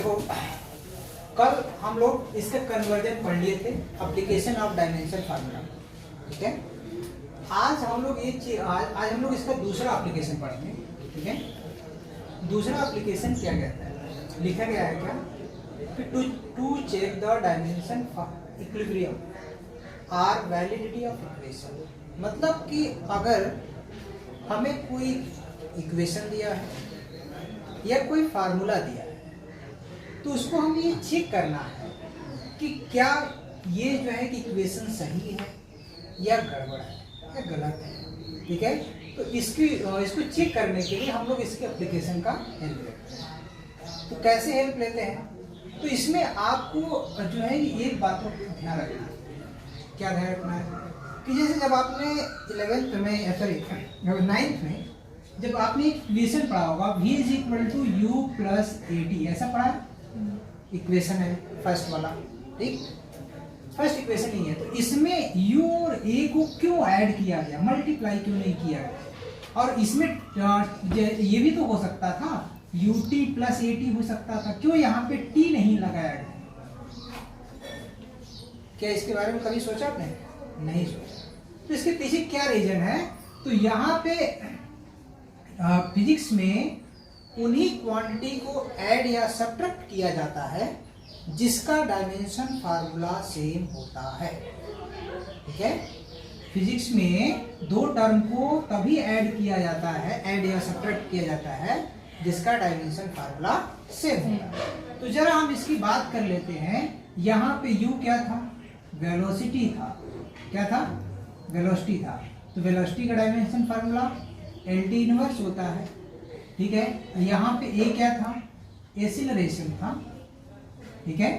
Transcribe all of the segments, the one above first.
देखो कल हम लोग इसका कन्वर्जन पढ़ लिए थे, एप्लीकेशन ऑफ डायमेंशन फार्मूला, ठीक है। आज हम लोग आज हम लोग इसका दूसरा एप्लीकेशन पढ़ेंगे, ठीक है। दूसरा एप्लीकेशन क्या कहता है, लिखा गया है क्या कि to check the dimension equilibrium or validity of equation. मतलब कि अगर हमें कोई इक्वेशन दिया है या कोई फार्मूला दिया है तो उसको हमें ये चेक करना है कि क्या ये जो है कि इक्वेशन सही है या गड़बड़ है या गलत है, ठीक है। तो इसको चेक करने के लिए हम लोग इसके एप्लीकेशन का हेल्प लेते हैं। तो कैसे हेल्प लेते हैं, तो इसमें आपको जो है एक बात को ध्यान रखना है। क्या ध्यान रखना है कि जैसे जब आपने 11th में सॉरी 9th में जब आपने एक इक्वेशन पढ़ा होगा v is equal to u plus AT, ऐसा पढ़ा है। इक्वेशन है फर्स्ट वाला, ठीक, फर्स्ट इक्वेशन ही है। तो इसमें u और a को क्यों ऐड किया गया, मल्टीप्लाई क्यों नहीं किया गया। और इसमें ये भी तो हो सकता था ut प्लस AT हो सकता था, क्यों यहाँ पे t नहीं लगाया गया। क्या इसके बारे में कभी सोचा आपने, नहीं सोचा। तो इसके पीछे क्या रीजन है, तो यहाँ पे फिजिक्स में उन्हीं क्वांटिटी को ऐड या सब्ट्रैक्ट किया जाता है जिसका डायमेंशन फार्मूला सेम होता है, ठीक है। फिजिक्स में दो टर्म को तभी ऐड किया जाता है, ऐड या सब्ट्रैक्ट किया जाता है जिसका डायमेंशन फार्मूला सेम होता है। तो जरा हम इसकी बात कर लेते हैं। यहाँ पे u क्या था, वेलोसिटी था, क्या था, वेलोसिटी था। तो वेलोसिटी का डायमेंशन फार्मूला LT इनवर्स होता है, ठीक है। यहाँ पे a क्या था, एक्सीलरेशन था, ठीक है।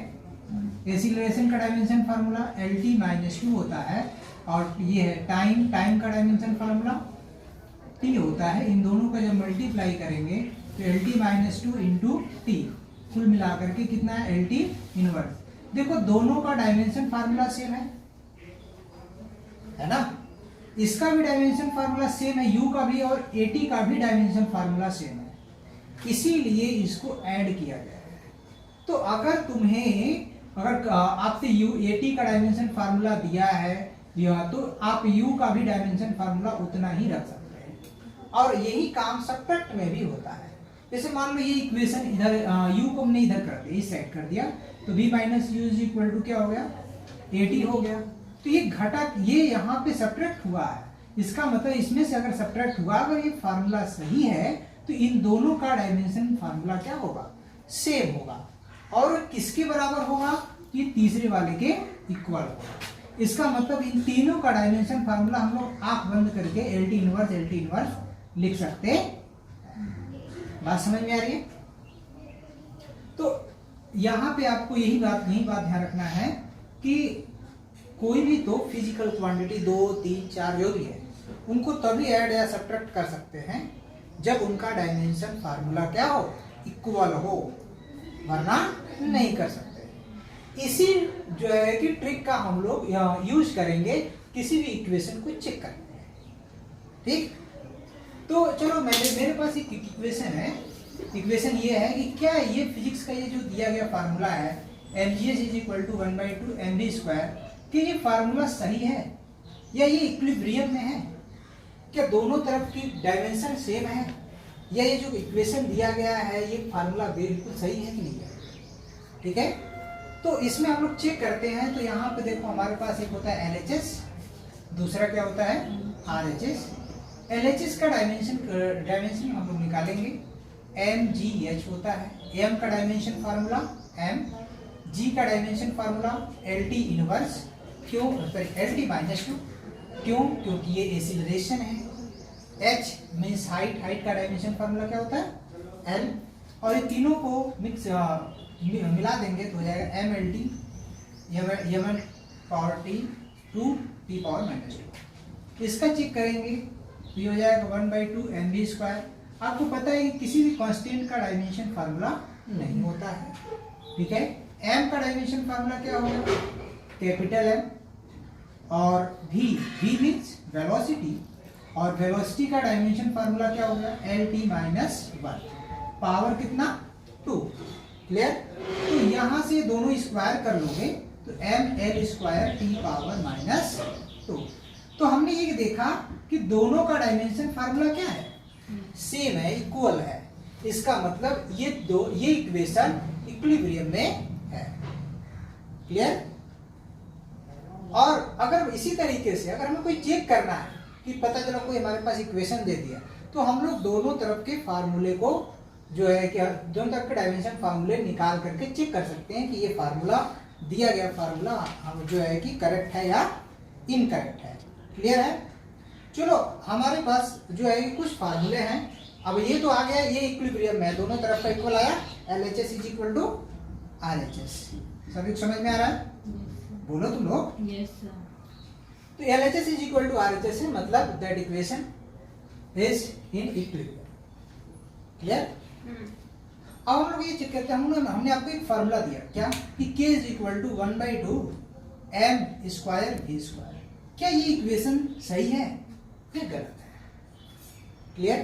एक्सीलरेशन का डायमेंशन फार्मूला LT माइनस 2 होता है। और ये है टाइम, टाइम का डायमेंशन फार्मूला t होता है। इन दोनों का जब मल्टीप्लाई करेंगे तो LT माइनस 2 इंटू t, कुल मिलाकर के कितना है LT इनवर्स। देखो दोनों का डायमेंशन फार्मूला सेम है ना। इसका भी डायमेंशन फार्मूला सेम है, u का भी और AT का भी डायमेंशन फार्मूला सेम है, इसीलिए इसको ऐड किया गया है। तो अगर आपसे AT का डायमेंशन फार्मूला दिया है तो आप u का भी डायमेंशन फार्मूला उतना ही रख सकते हैं। और यही काम सब्ट्रैक्ट में भी होता है। जैसे मान लो ये इक्वेशन इधर u को हमने इधर कर दिया, इस साइड कर दिया, तो v minus u is equal to क्या हो गया, AT हो गया। तो ये घटक ये यहाँ पे सब्ट्रैक्ट हुआ है, इसका मतलब इसमें से अगर सब्ट्रैक्ट हुआ, अगर ये फार्मूला सही है तो इन दोनों का डायमेंशन फार्मूला क्या होगा, सेम होगा। और किसके बराबर होगा, ये तीसरे वाले के इक्वल होगा। इसका मतलब इन तीनों का डायमेंशन फार्मूला हम लोग आंख बंद करके LT इनवर्स लिख सकते। बात समझ में आ रही है। तो यहाँ पे आपको यही बात ध्यान रखना है कि कोई भी तो फिजिकल क्वांटिटी 2, 3, 4 जो भी है उनको तभी ऐड या सब्ट्रैक्ट कर सकते हैं जब उनका डायमेंशन फार्मूला क्या हो, इक्वल हो, वरना नहीं कर सकते। इसी जो है कि ट्रिक का हम लोग यूज करेंगे किसी भी इक्वेशन को चेक करने में, ठीक। तो चलो मेरे पास एक इक्वेशन है। इक्वेशन ये है कि क्या ये फिजिक्स का ये जो दिया गया फार्मूला है mgs is equal to 1/2 mv square, कि ये फार्मूला सही है या ये इक्विलिब्रियम में है, क्या दोनों तरफ की डायमेंशन सेम है, या ये जो इक्वेशन दिया गया है ये फार्मूला बिल्कुल सही है कि नहीं है, ठीक है। तो इसमें हम लोग चेक करते हैं। तो यहाँ पे देखो हमारे पास एक होता है LHS, दूसरा क्या होता है RHS। LHS का डायमेंशन हम लोग निकालेंगे, mgh होता है। m का डायमेंशन फार्मूला m, g का डायमेंशन फार्मूला LT इनवर्स, क्यों, सॉरी LT माइनस 2, क्यों, क्योंकि ये एक्सीलरेशन है। h मीन्स हाइट, हाइट का डायमेंशन फार्मूला क्या होता है L। और ये तीनों को मिला देंगे तो हो जाएगा MLT mn power t 2t power minus 2। इसका चेक करेंगे तो ये हो जाएगा 1/2 mv स्क्वायर। आपको पता है कि किसी भी कांस्टेंट का डायमेंशन फार्मूला नहीं होता है, ठीक है। m का डायमेंशन फार्मूला क्या होगा, कैपिटल M, और v मीन्स वेलोसिटी, और वेलोसिटी का डायमेंशन फार्मूला क्या होगा LT माइनस 1, पावर कितना 2, क्लियर। यहाँ से दोनों स्क्वायर कर लोगे तो ml square T power minus 2। तो हमने ये देखा कि दोनों का डायमेंशन फार्मूला क्या है, सेम है, इक्वल है। इसका मतलब ये इक्वेशन इक्विलिब्रियम में है। क्लियर? और अगर इसी तरीके से अगर हमें कोई चेक करना है कि पता चला कोई हमारे पास इक्वेशन दे दिया, तो हम लोग दोनों तरफ के फार्मूले को जो है क्या, दोनों तरफ के डायमेंशन फार्मूले निकाल करके चेक कर सकते हैं कि ये फार्मूला दिया गया फार्मूला हम जो है कि करेक्ट है या इनकरेक्ट है। क्लियर है? चलो हमारे पास जो है कुछ फार्मूले हैं। अब ये तो आ गया, ये इक्विलिब्रियम है, दोनों तरफ का इक्वल आया, LHS is equal to RHS। सभी को समझ में आ रहा है? बोलो तुम लोग। Yes sir. तो LHS is equal to RHS है, मतलब that equation is in equilibrium. Clear? अब हम लोग ये चेक करते हैं, हमने आपको एक फार्मूला दिया क्या कि k is equal to 1/2 m square v square. क्या ये इक्वेशन सही है या गलत है? क्लियर?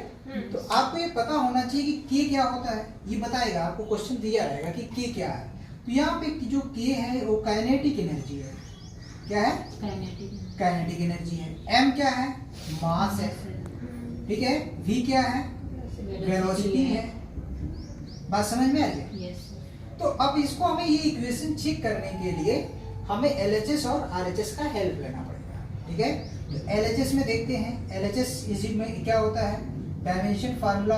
तो आपको ये पता होना चाहिए कि k क्या होता है, ये बताएगा आपको, क्वेश्चन दिया रहेगा कि k क्या है। तो यहाँ पे जो k है वो काइनेटिक एनर्जी है। क्या है? काइनेटिक एनर्जी है। m क्या है? मास है। ठीक है? v क्या है? वेलोसिटी है। बात समझ में आ गई? यस। तो अब इसको हमें ये इक्वेशन चेक करने के लिए हमें LHS और RHS का हेल्प लेना पड़ेगा। ठीक है? तो LHS में देखते हैं, LHS इज में क्या होता है, dimensional formula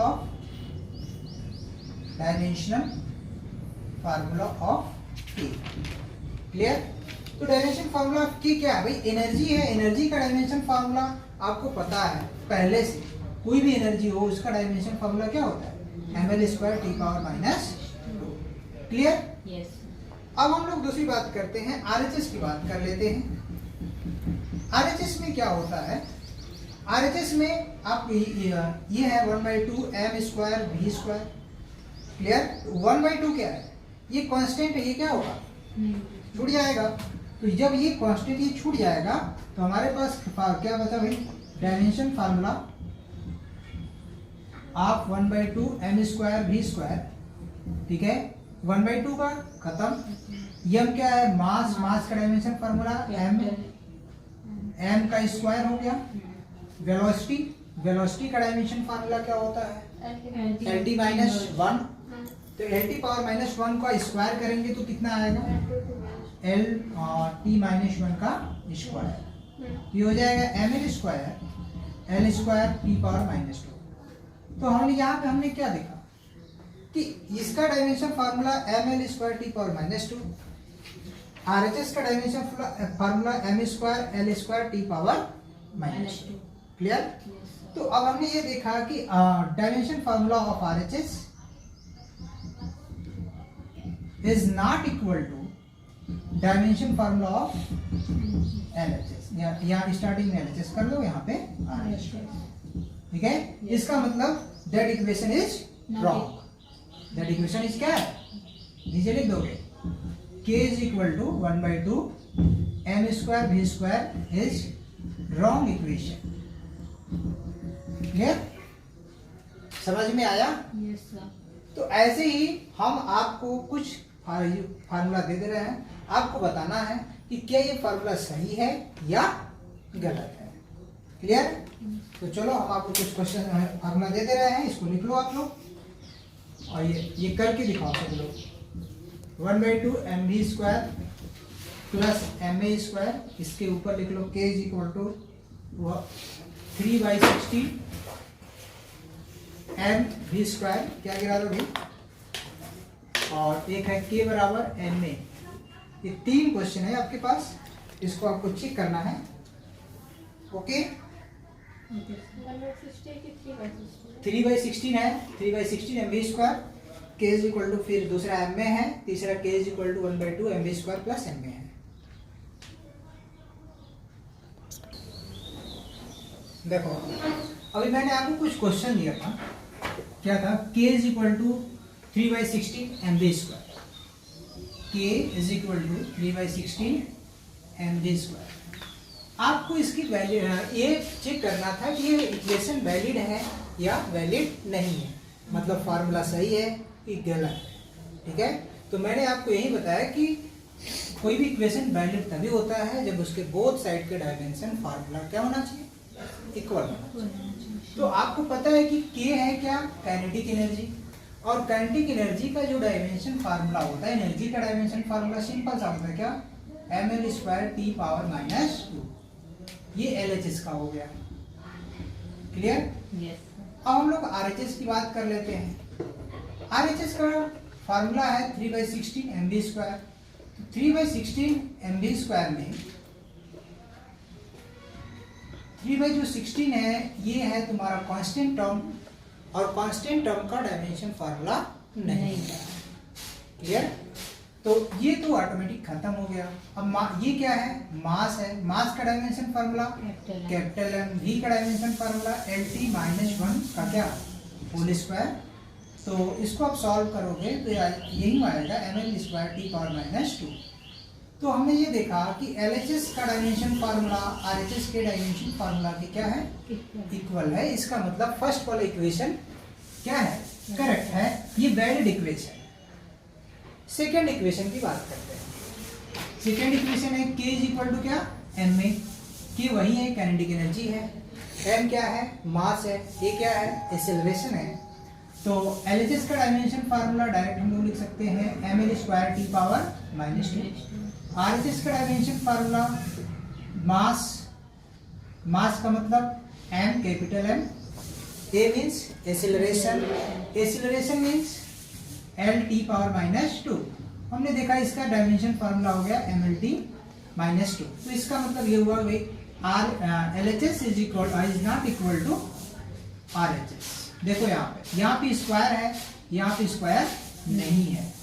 of K। Clear? तो डायमेंशन फार्मूला ऑफ K क्या है भाई? एनर्जी है। एनर्जी का डायमेंशन फार्मूला आपको पता है पहले से, कोई भी एनर्जी हो उसका डायमेंशन फार्मूला क्या होता है, ml square T power minus 2। Clear? Yes. अब हम लोग दूसरी बात करते हैं, RHS की बात कर लेते हैं। RHS में क्या होता है, RHS में आप ये है 1/2 m square v square. Clear? 1/2 क्या है, ये कांस्टेंट है, ये क्या होगा, छूट जाएगा। तो जब ये कांस्टेंट ये छूट जाएगा तो हमारे पास क्या बचा भाई, dimension formula of 1/2 m square v square. ठीक है? 1/2 का खत्म। m क्या है, मास, मास का डायमेंशन फार्मूला m का स्क्वायर हो गया। वेलोसिटी, वेलोसिटी का डायमेंशन फार्मूला क्या होता है, LT माइनस 1। तो LT पावर माइनस 1 का स्क्वायर करेंगे तो कितना आएगा, LT माइनस 1 का स्क्वायर। ये हो जाएगा ml square L square T power minus 2। तो हमने यहाँ पे हमने क्या देखा कि इसका dimension formula ml square T power minus 2, RHS का dimension formula m square L square T power minus 2। Clear? तो अब हमने ये देखा कि dimension formula of RHS is not equal to dimension formula of LHS। यहाँ स्टार्टिंग में LHS कर लो, यहाँ पे RHS। ठीक है? इसका मतलब that equation is wrong. That equation is क्या है, नीचे लिख दोगे, k is equal to 1/2 m square v square is wrong equation. Clear? समझ में आया? Yes sir. तो ऐसे ही हम आपको कुछ फार्मूला दे रहे हैं, आपको बताना है कि क्या ये फार्मूला सही है या गलत है। क्लियर? तो चलो हम आपको कुछ क्वेश्चन फार्मूला दे रहे हैं, इसको लिख लो आप लोग और ये करके दिखाओ सब लोग। 1/2 mv square plus ma square, इसके ऊपर लिख लो k is equal to 3/16 mv square, क्या गिरा दो भाई, और एक है k बराबर ma। ये 3 क्वेश्चन है आपके पास, इसको आपको चेक करना है। ओके? 3/16 है, 3/16 mv square, k is equal to, फिर दूसरा ma है, तीसरा k is equal to 1/2 mv square plus ma है। देखो अभी मैंने आपको कुछ क्वेश्चन दिया था, क्या था, k is equal to 3/16 mv square, k is equal to 3/16 mv square. आपको इसकी वैलिड ये चेक करना था कि ये इक्वेशन वैलिड है या वैलिड नहीं है, मतलब फार्मूला सही है कि गलत है। ठीक है? तो मैंने आपको यही बताया कि कोई भी इक्वेशन वैलिड तभी होता है जब उसके बोथ साइड के डायमेंशन फार्मूला क्या होना चाहिए, इक्वल होना चाहिए। तो आपको पता है कि K है क्या, काइनेटिक एनर्जी, और काइनेटिक एनर्जी का जो डायमेंशन फार्मूला होता है, एनर्जी का डायमेंशन फार्मूला सिंपल सा होता है क्या, ml²T⁻², ये LHS का हो गया। क्लियर? अब हम लोग RHS की बात कर लेते हैं। RHS का फार्मूला है 3/16 mv²। 3/16 mv² में 3/16 है, ये है तुम्हारा कांस्टेंट टर्म, और कांस्टेंट टर्म का डायमेंशन फार्मूला नहीं है। क्लियर? तो ये तो ऑटोमेटिक खत्म हो गया। अब ये क्या है, मास है, मास का dimension formula capital M, V का डायमेंशन फार्मूला LT-1 का क्या, होल स्क्वायर। तो इसको आप सॉल्व करोगे तो यही आएगा ml²T⁻²। तो हमने ये देखा कि LHS का डायमेंशन फार्मूला RHS के डायमेंशन फार्मूला के क्या है, इक्वल है। इसका मतलब फर्स्ट वाला इक्वेशन क्या है, करेक्ट है, ये वैलिड इक्वेशन। सेकेंड इक्वेशन की बात करते हैं। सेकेंड इक्वेशन है K = क्या, ma। K वही है, काइनेटिक एनर्जी है, m क्या है, मास है, a क्या है, एक्सेलरेशन है। तो LHS का डायमेंशन फार्मूला डायरेक्ट हम लोग लिख सकते हैं ml²T⁻²। RHS का डायमेंशन फार्मूला मास, मास का मतलब m, capital M, a means acceleration, acceleration means LT⁻²। हमने देखा इसका डायमेंशन फार्मूला हो गया mLT-2। तो इसका मतलब ये हुआ भाई LHS is not equal to RHS। देखो यहाँ पे स्क्वायर है, यहाँ पे स्क्वायर नहीं है,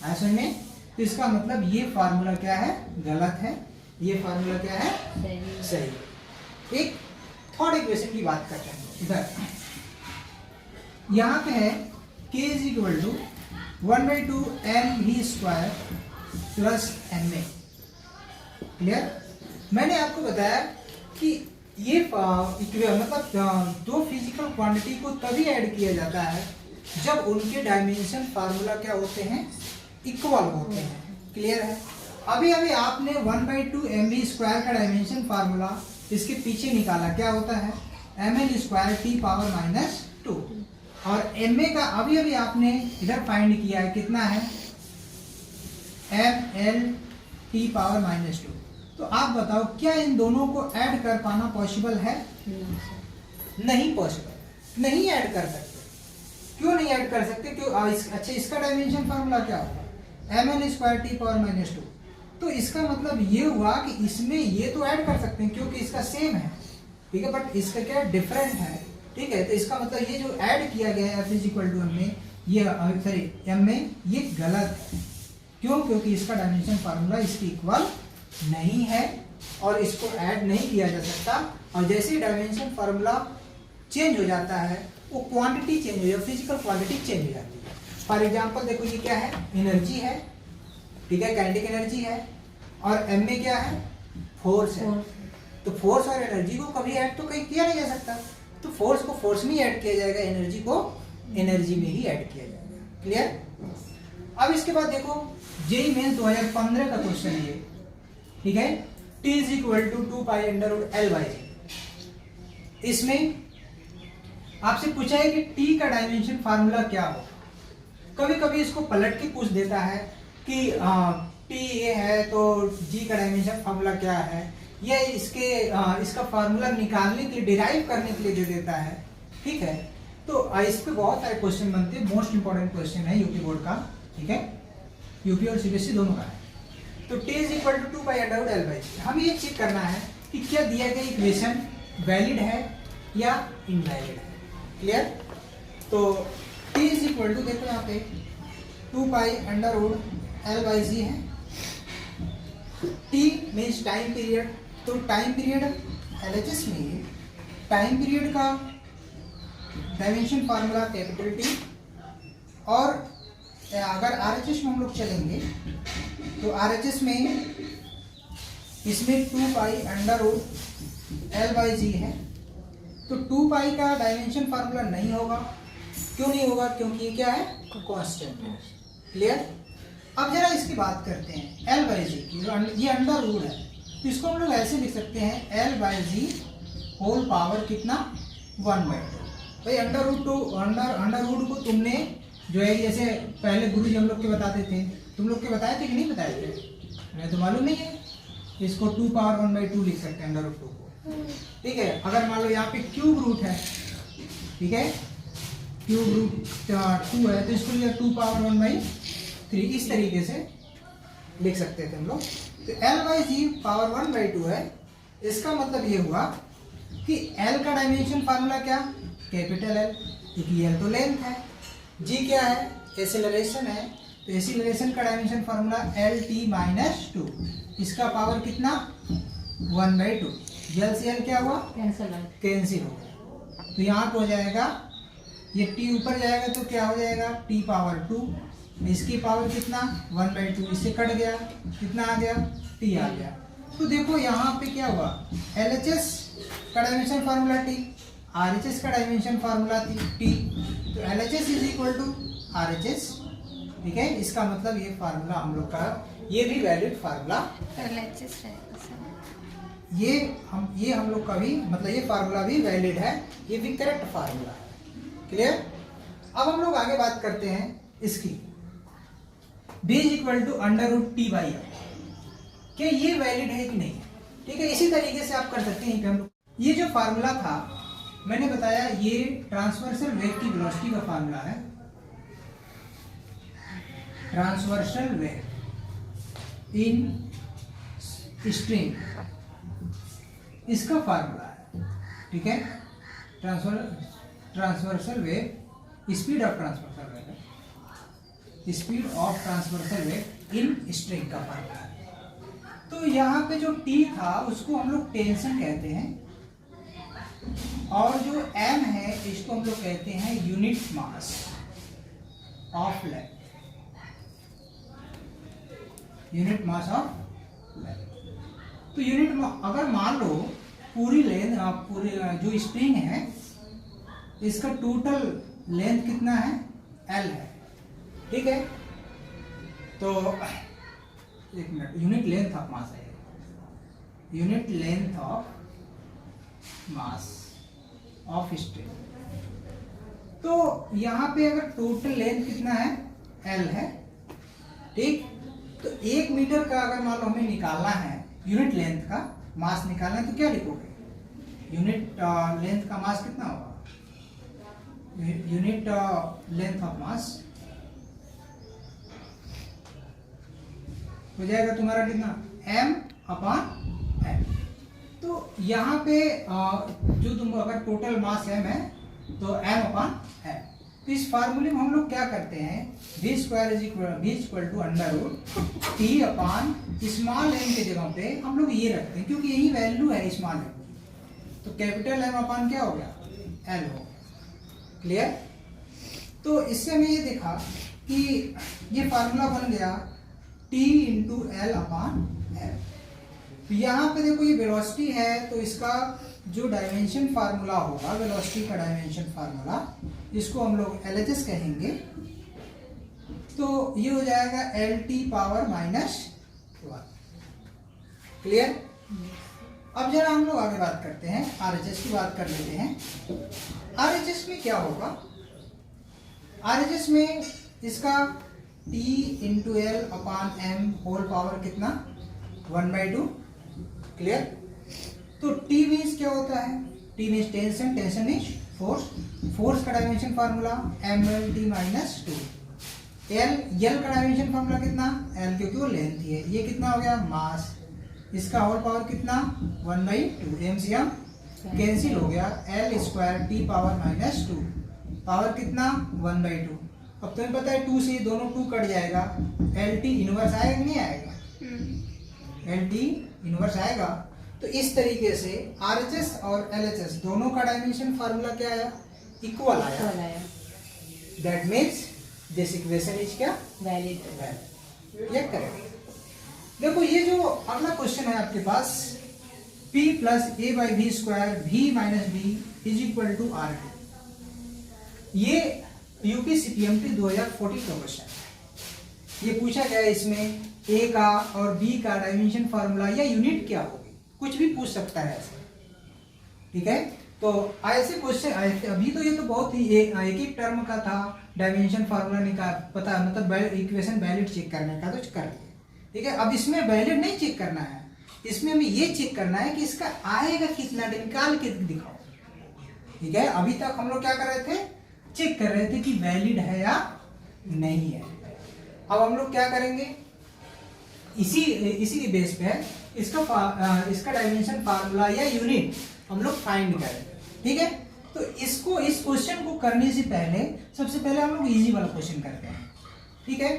ऐसा में। तो इसका मतलब ये फार्मूला क्या है, गलत है, ये फार्मूला क्या है, सही। एक थर्ड इक्वेशन की बात करते हैं। इधर यहाँ पे है K = 1/2 mv² plus ma। Clear? मैंने आपको बताया कि ये मतलब दो फिजिकल क्वांटिटी को तभी ऐड किया जाता है जब उनके डायमेंशन फार्मूला क्या होते हैं, इक्वल होते हैं। क्लियर है? अभी आपने 1/2 mv² का डायमेंशन फार्मूला इसके पीछे निकाला, क्या होता है ml²T⁻²। और ma का अभी आपने इधर फाइंड किया है, कितना है, ml⁻²। तो आप बताओ क्या इन दोनों को ऐड कर पाना पॉसिबल है? नहीं पॉसिबल, नहीं ऐड कर सकते। क्यों नहीं ऐड कर सकते? क्यों? अच्छा, इसका डायमेंशन फार्मूला क्या होगा, ml²T⁻²। तो इसका मतलब ये हुआ कि इसमें ये तो ऐड कर सकते हैं क्योंकि इसका सेम है, ठीक है, बट इसका क्या डिफरेंट है, ठीक है। तो इसका मतलब ये जो ऐड किया गया है F = M में, ये सॉरी M में, ये गलत है। क्यों? क्योंकि इसका डायमेंशन फार्मूला इसकी इक्वल नहीं है और इसको ऐड नहीं किया जा सकता। और जैसे ही डायमेंशन फार्मूला चेंज हो जाता है, वो क्वांटिटी चेंज हो जाती है, फिजिकल क्वांटिटी चेंज हो जाती है। फॉर एग्जांपल देखो, ये क्या है, एनर्जी है, ठीक है, काइनेटिक एनर्जी है, और M में क्या है, फोर्स है। तो फोर्स और एनर्जी को कभी ऐड तो कहीं किया नहीं जा सकता, तो फोर्स को फोर्स में ही ऐड किया जाएगा, एनर्जी को एनर्जी में ही ऐड किया जाएगा। क्लियर? अब इसके बाद देखो, जेईई मेंस 2015 का क्वेश्चन है ये, ठीक है, T = 2π√L/g। इसमें आपसे पूछा है कि T का डायमेंशन फार्मूला क्या हो। कभी कभी इसको पलट के पूछ देता है कि T ये है तो G का डायमेंशन फार्मूला क्या है, या इसका फार्मूला निकालने के लिए, डिराइव करने के लिए दे देता है, ठीक है। तो इस पे बहुत सारे क्वेश्चन बनते हैं, मोस्ट इंपॉर्टेंट क्वेश्चन है यूपी बोर्ड का, ठीक है, यूपी और सीबीएसई दोनों का है। तो T = 2π√L/g। हमें ये चेक करना है कि क्या दिया गया इक्वेशन वैलिड है या इनवैलिड है। क्लियर? तो T = देखो यहाँ पे 2π√L/g है। T मीन्स टाइम पीरियड, तो टाइम पीरियड LHS में टाइम पीरियड का डायमेंशन फार्मूला कैपिटल T, और अगर RHS में हम लोग चलेंगे तो RHS में इसमें 2π√L/g है। तो 2π का डायमेंशन फार्मूला नहीं होगा। क्यों नहीं होगा? क्योंकि ये क्या है, कांस्टेंट है। क्लियर? अब जरा इसकी बात करते हैं एल बाई जी की। ये अंडर रूट है, तो इसको हम लोग ऐसे लिख सकते हैं L by G whole power कितना 1/2। भाई अंडर रूट को तुमने जो है जैसे पहले गुरु जी हम लोग के बताते थे, तुम लोग के बताए थे कि नहीं बताए थे? मैं तो मालूम नहीं है। इसको 2 पावर 1/2 लिख सकते हैं अंडर रूट 2 को। ठीक है, अगर मान लो यहाँ पे क्यूब रूट है, ठीक है, क्यूब रूट 2 है, तो इसको लिया 2 पावर 1/3, इस तरीके से लिख सकते थे हम लोग। तो एल बाई जी पावर 1/2 है। इसका मतलब ये हुआ कि एल का डायमेंशन फार्मूला क्या, कैपिटल एल, क्योंकि एल तो लेंथ है, जी क्या है, एक्सेलरेशन है, तो एक्सेलरेशन का dimension formula L T minus 2, इसका पावर कितना 1/2। एल से एल क्या हुआ, कैंसिल हो गया, तो यहाँ पे हो जाएगा ये टी ऊपर जाएगा तो क्या हो जाएगा टी पावर 2, इसकी पावर कितना 1/2, इससे कट गया, कितना आ गया टी आ गया। तो देखो यहाँ पे क्या हुआ, LHS का डायमेंशन फार्मूला टी, RHS का डायमेंशन फार्मूला टी, तो LHS is equal to RHS। ठीक है, इसका मतलब ये फार्मूला हम लोग का ये भी वैलिड फार्मूला, ये हम लोग का भी मतलब ये फार्मूला भी वैलिड है, ये भी करेक्ट फार्मूला है। क्लियर? अब हम लोग आगे बात करते हैं इसकी b is equal to under root T by L, क्या ये वैलिड है कि नहीं? ठीक है, इसी तरीके से आप कर सकते हैं कि हम लोग ये जो फार्मूला था मैंने बताया, ये ट्रांसवर्सल वेव की वेलोसिटी का फार्मूला है। ट्रांसवर्सल वेव इन स्ट्रिंग, इसका फार्मूला है। ठीक है, transversal wave, speed of transversal wave, speed of transversal wave in string का फार्मूला है। तो यहाँ पे जो टी था उसको हम लोग टेंशन कहते हैं, और जो एम है इसको हम लोग कहते हैं unit mass of length, unit mass of length. तो अगर मान लो पूरी लेंथ, पूरी जो स्प्रिंग है इसका टोटल लेंथ कितना है एल है। ठीक है, तो एक minute, unit length of mass है, unit length of mass of string. तो यहाँ पे अगर टोटल लेंथ कितना है एल है, ठीक, तो 1 मीटर का अगर मान लो हमें निकालना है, यूनिट लेंथ का मास निकालना है, तो क्या लिखोगे, यूनिट लेंथ का मास कितना होगा, यूनिट लेंथ ऑफ मास हो जाएगा तुम्हारा कितना m/n। तो यहाँ पे जो तुम अगर टोटल मास m है तो m/n। तो इस फार्मूले में हम लोग क्या करते हैं, v square is equal to under root T upon small m के जगह पे हम लोग ये रखते हैं, क्योंकि यही वैल्यू है स्मॉल m, तो कैपिटल M अपॉन क्या हो गया L हो गया। क्लियर? तो इससे हमें ये देखा कि ये फार्मूला बन गया T into L upon L. तो यहाँ पे देखो ये वेलोसिटी है, तो इसका जो डायमेंशन फार्मूला होगा, वेलोसिटी का डायमेंशन फार्मूला, इसको हम लोग LHS कहेंगे। तो ये हो जाएगा LT पावर -1। क्लियर? अब जरा हम लोग आगे बात करते हैं, RHS की बात कर लेते हैं। RHS में क्या होगा, RHS में इसका T into L upon M whole power कितना 1/2। क्लियर? तो T मीन्स क्या होता है, T means tension, tension is force, force का डायमेंशन फार्मूला mLT -2। एल का डायमेंशन फार्मूला कितना L, क्योंकि वो लेंथ ही है, ये कितना हो गया मास, इसका होल पावर कितना 1/2, m से m कैंसिल हो गया, L square T power -2, power कितना 1/2। अब तुम्हें पता है 2 से दोनों 2 कट जाएगा, LT इनवर्स आएगा कि नहीं आएगा, LT इनवर्स आएगा। तो इस तरीके से RHS और LHS दोनों का डायमेंशन फार्मूला क्या आया, इक्वल आया। That means this equation is क्या वैलिड। ये करेक्ट। देखो ये जो अगला क्वेश्चन है आपके पास, P plus a/v square v minus b is equal to RT, ये यूपी CPMT 2014 का क्वेश्चन है। ये पूछा गया है इसमें ए का और बी का डायमेंशन फार्मूला या यूनिट क्या होगी, कुछ भी पूछ सकता है ऐसे, ठीक है। तो ऐसे क्वेश्चन अभी तो ये तो बहुत ही एक एक टर्म का था, डायमेंशन फार्मूला निकाल पता मतलब इक्वेशन वैलिड चेक करने का, तो कर लिए, ठीक है। अब इसमें वैलिड नहीं चेक करना है, इसमें हमें ये चेक करना है कि इसका आएगा कितना, निकाल के दिखाओ, ठीक है। अभी तक हम लोग क्या कर रहे थे, चेक कर रहे थे कि वैलिड है या नहीं है। अब हम लोग क्या करेंगे, इसी के बेस पे इसका डायमेंशन फार्मूला या यूनिट हम लोग फाइंड करेंगे, ठीक है। तो इसको इस क्वेश्चन को करने से पहले सबसे पहले हम लोग इजी वाला क्वेश्चन करते हैं, ठीक है,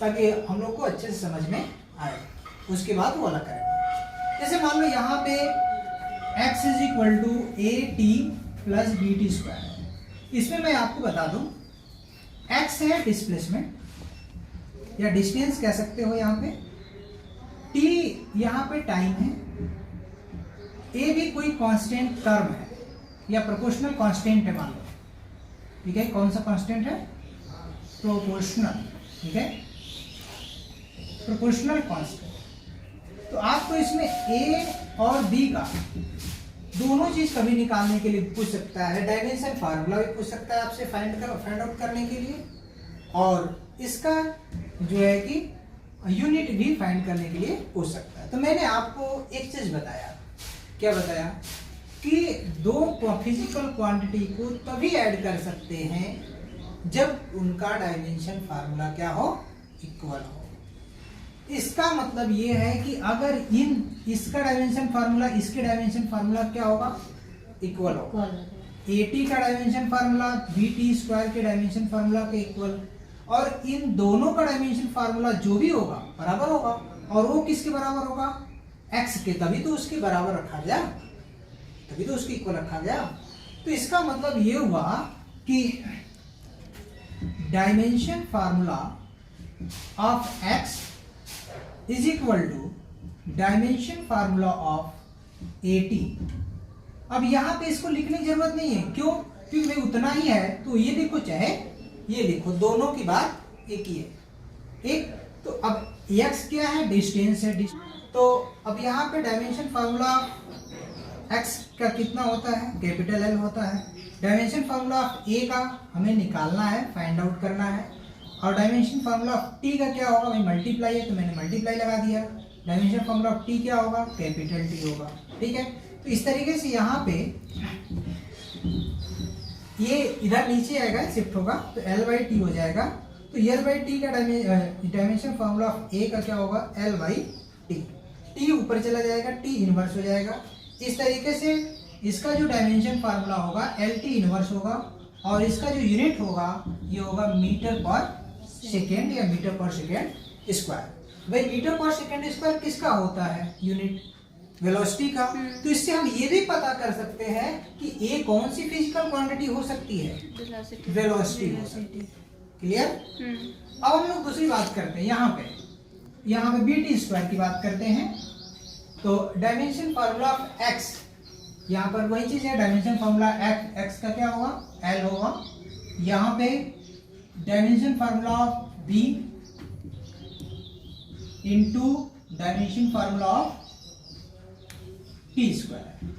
ताकि हम लोग को अच्छे से समझ में आए, उसके बाद वो वाला करेंगे। जैसे मान लो यहाँ पे x is equal to A T plus B T square है। इसमें मैं आपको बता दूं x है डिस्प्लेसमेंट या डिस्टेंस कह सकते हो, यहाँ पे t यहाँ पे टाइम है, a भी कोई कांस्टेंट टर्म है या प्रोपोर्शनल कांस्टेंट है मान लो, ठीक है। कौन सा कांस्टेंट है, प्रोपोर्शनल, ठीक है, प्रोपोर्शनल कांस्टेंट। तो आपको इसमें a और b का दोनों चीज कभी निकालने के लिए पूछ सकता है, डायमेंशन फार्मूला भी पूछ सकता है आपसे फाइंड आउट करने के लिए, और इसका जो है कि यूनिट भी फाइंड करने के लिए पूछ सकता है। तो मैंने आपको एक चीज बताया, क्या बताया, कि दो फिजिकल क्वांटिटी को तभी ऐड कर सकते हैं जब उनका डायमेंशन फार्मूला क्या हो, इक्वल हो। इसका मतलब ये है कि अगर इसका डायमेंशन फार्मूला इसके डायमेंशन फार्मूला क्या होगा, इक्वल होगा। एटी का डायमेंशन फार्मूला बीटी स्क्वायर के डायमेंशन फार्मूला के इक्वल, और इन दोनों का डायमेंशन फार्मूला जो भी होगा बराबर होगा, और वो किसके बराबर होगा, एक्स के, तभी तो उसके बराबर रखा गया, तभी तो उसके इक्वल रखा गया। तो इसका मतलब ये हुआ कि dimension formula of X is equal to dimension formula of AT. अब यहां पे इसको लिखने की जरूरत नहीं है, क्यों, क्योंकि भाई उतना ही है, तो ये लिखो चाहे ये लिखो, दोनों की बात एक ही है, ठीक। तो अब x क्या है, डिस्टेंस है, तो अब यहाँ पे डायमेंशन फार्मूला x का कितना होता है, कैपिटल L होता है। डायमेंशन फार्मूला ऑफ a का हमें निकालना है, फाइंड आउट करना है, और डायमेंशन फार्मूला ऑफ t का क्या होगा, भाई मल्टीप्लाई है तो मैंने मल्टीप्लाई लगा दिया। डायमेंशन फार्मूला ऑफ t क्या होगा, कैपिटल T होगा, ठीक है। तो इस तरीके से यहाँ पे ये इधर नीचे आएगा, शिफ्ट होगा, तो L बाई टी हो जाएगा। तो L बाई टी का डायमेंशन फार्मूला ऑफ a का क्या होगा, L बाई टी, t ऊपर चला जाएगा, t इनवर्स हो जाएगा। इस तरीके से इसका जो डायमेंशन फार्मूला होगा LT इनवर्स होगा, और इसका जो यूनिट होगा ये होगा मीटर पर सेकेंड या मीटर पर सेकेंड स्क्वायर। भाई मीटर पर सेकेंड स्क्वायर किसका होता है, यूनिट वेलोसिटी का। तो इससे हम ये भी पता कर सकते हैं कि ए कौन सी फिजिकल क्वांटिटी हो सकती है, वेलोसिटी हो सकती है। क्लियर। अब हम लोग दूसरी बात करते हैं, यहाँ पे बीटी स्क्वायर की बात करते हैं। तो डायमेंशन फार्मूला ऑफ एक्स, यहाँ पर वही चीज है, डायमेंशन फार्मूला एक्स का क्या होगा, एल होगा। यहाँ पे dimension formula of B into dimension formula of T square,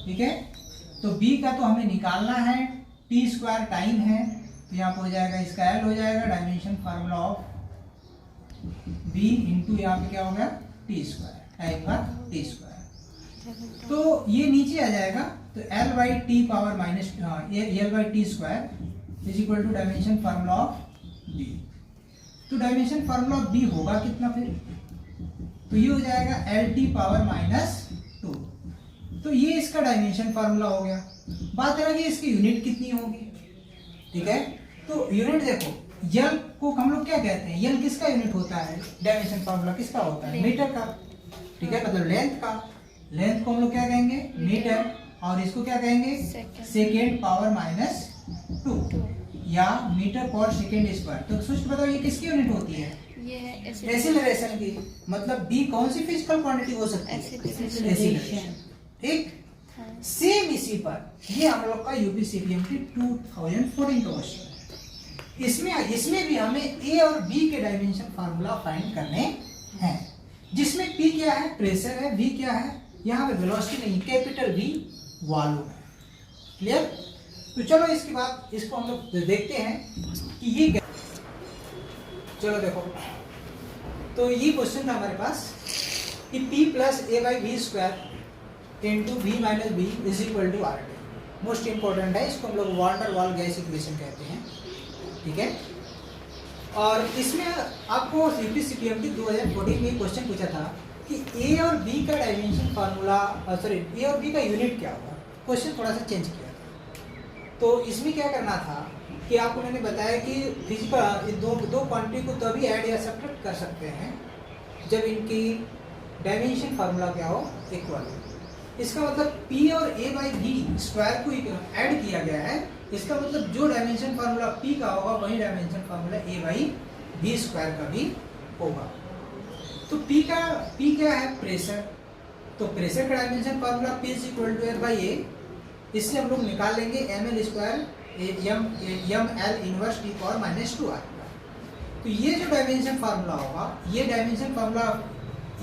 ठीक है। तो b का तो हमें निकालना है, टी स्क्वायर टाइम है, तो यहाँ पर हो जाएगा इसका l हो जाएगा, dimension formula of b into यहाँ पे क्या हो गया, टी स्क्वायर, टाइम का टी स्क्वायर। तो ये नीचे आ जाएगा, तो l by T power minus l by T square is equal to dimension formula of b। तो डायमेंशन फार्मूला ऑफ b होगा कितना फिर, तो ये हो जाएगा एल टी पावर माइनस 2। तो ये इसका डायमेंशन फार्मूला हो गया। बात है कि इसकी यूनिट कितनी होगी, ठीक है। तो यूनिट देखो, यल को हम लोग क्या कहते हैं, यल किसका यूनिट होता है, डायमेंशन फार्मूला किसका होता है, मीटर का, ठीक है, मतलब लेंथ का। लेंथ को हम लोग क्या कहेंगे, मीटर, और इसको क्या कहेंगे, सेकेंड पावर माइनस 2 या मीटर पर सेकेंड स्क्वायर। तो सोच बताओ ये किसकी यूनिट होती है, एसिलरेशन की। मतलब b कौन सी फिजिकल क्वांटिटी हो सकती है, एसिलरेशन, ठीक। सेम इसी पर ये हम लोग का यूपी सीपीएम की 2014 का क्वेश्चन है, इसमें भी हमें ए और बी के डायमेंशन फार्मूला फाइंड करने हैं, जिसमें पी क्या है, प्रेशर है, वी क्या है, यहाँ पे वेलोसिटी नहीं, कैपिटल वी वॉल्यूम है। क्लियर? तो चलो इसके बाद इसको हम लोग देखते हैं कि ये क्या। चलो देखो, तो ये क्वेश्चन था हमारे पास कि P plus A by V square into V minus B is equal to R T. Most important है, इसको हम लोग वाटर वॉल गैस इक्वेशन कहते हैं। ठीक है, और इसमें आपको CPCPMT 2014 में क्वेश्चन पूछा था कि ए और बी का डायमेंशन फार्मूला, सॉरी ए और बी का यूनिट क्या होगा। क्वेश्चन थोड़ा सा चेंज किया था। तो इसमें क्या करना था कि आपको मैंने बताया कि फिजिकल दो क्वांटिटी को तभी ऐड या सब्ट्रैक्ट कर सकते हैं जब इनकी डायमेंशन फार्मूला क्या हो, इक्वल हो। इसका मतलब P और A बाई वी स्क्वायर को ऐड किया गया है, इसका मतलब जो डायमेंशन फार्मूला P का होगा वही dimension formula A by V square का भी होगा। तो P क्या है, प्रेशर। तो प्रेशर का dimension formula P is equal to F by A। इससे हम लोग निकाल लेंगे ml square M L inverse T power minus 2 आएगा। तो ये जो डायमेंशन फार्मूला होगा, ये dimension formula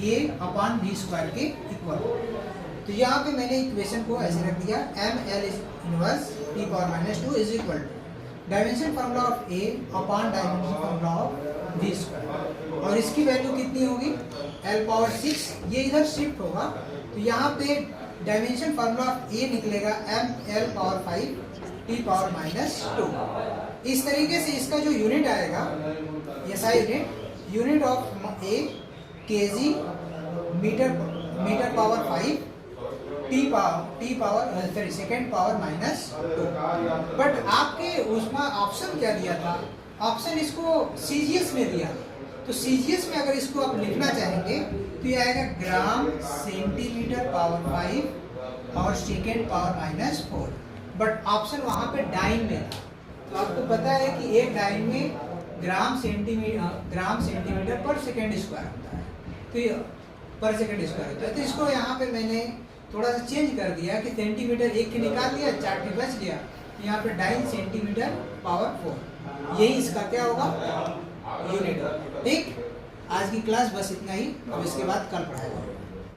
A upon V square के इक्वल होगा। तो यहाँ पे मैंने इक्वेशन को ऐसे रख दिया, M L inverse T power minus 2 is equal to dimension formula of A upon dimension formula of V square. और इसकी वैल्यू कितनी होगी, L पावर 6, ये इधर शिफ्ट होगा। तो यहाँ पे डायमेंशन फार्मूला ऑफ A निकलेगा M L power 5 T power minus 2। इस तरीके से इसका जो यूनिट आएगा, SI unit of A kg metre power 5 T power sorry second power minus 2। But आपके उसमें ऑप्शन क्या दिया था, ऑप्शन इसको CGS में दिया। तो CGS में अगर इसको आप लिखना चाहेंगे तो ये आएगा ग्राम सेंटीमीटर पावर 5 और second power minus 4। But option वहाँ पे डाइन में था। तो आपको पता है कि एक डाइन में ग्राम सेंटीमीटर पर सेकेंड स्क्वायर होता है, तो ये पर सेकेंड स्क्वायर होता है। तो इसको यहाँ पे मैंने थोड़ा सा चेंज कर दिया कि सेंटीमीटर एक के निकाल दिया, 4 के बच गया। यहाँ पे डाइन सेंटीमीटर पावर 4, यही इसका क्या होगा, यूनिट होगा। ठीक, आज की क्लास बस इतना ही। अब इसके बाद कल पढ़ाएगा।